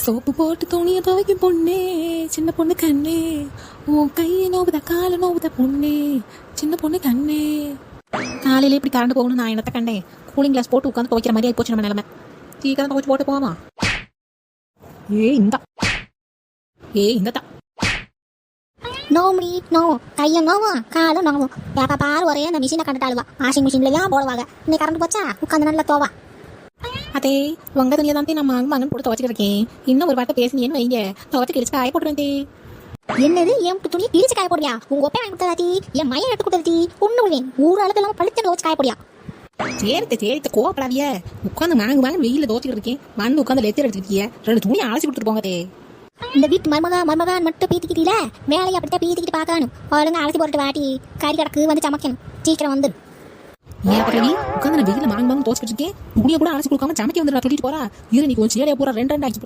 Soap போட்டு துணியை துவைக்கும் பொண்ணே, சின்ன பொண்ணு கண்ணே, உன் கையை நோவுத காலை நோவுத பொண்ணே, சின்ன பொண்ணு கண்ணே. காலையில இப்படி கரண்ட் போகணும் நான் என்னத்த கண்டேன். கூலிங் கிளாஸ் போட்டு உட்காந்து துவைக்கிற மாதிரி ஆயிப்போச்சு நம்ம நிலைமை. சீக்கிரம் துவைச்சு போட்டு போவாமா. இந்தா நோம்பி நோ கையும் நோவும் காலும் நோவும். எப்போ பாரு ஒரே அந்த மிஷினை கண்டுட்டாளுவா. வாஷிங் மிஷின்லலாம் போடுவாங்க. இன்னைக்கு கரண்ட் போச்சா உட்காந்து நல்லா தோவா. அதே உங்க துணியை தான் நான் மங்கன்னு போட்டு துவைச்சிட்டு இருக்கேன். இன்னும் ஒரு வார்த்தை பேசுனீங்கன்னு வைங்க, துவைச்சு கிழிச்சு காய போட்டுருவேன். என்னது என் துணி பிரிச்சு காய போடியா? உங்க ஒப்பை வாங்கி கொடுத்தாதி, என் மையம் எடுத்து கொடுத்தாதி, ஒண்ணு விடுவேன். ஊர் அளவுக்கு எல்லாம் பழிச்சு துவைச்சு காய போடியா? சரித்த கோவப்படாதிய. உட்காந்து வாங்க வெயில துவைச்சிட்டு இருக்கேன். வந்து உட்காந்து லெத்தர் எடுத்துருக்கீங்க. 2 துணியை அலசி கொடுத்துட்டு போங்க. இந்த வீட்டு மருமகான் மட்டும் பீத்திக்கிட்டீல, மேலே அப்படித்தான் பீத்திக்கிட்டு பார்க்கணும். ஒழுங்கா அலசி போட்டு வாட்டி கறி கிடக்கு வந்து சமைக்கணும். சீக்கிரம் வந்து ஏன் பரவி உட்காந்து நான் வெயில மாங்க துவைச்சிட்டு இருக்கேன். துணியை கூட அலசி கொடுக்காம சமைக்க வந்து சொல்லிட்டு போறா. இரு நீ கொஞ்சம் சேலையை பூரா 2 ஆக்கி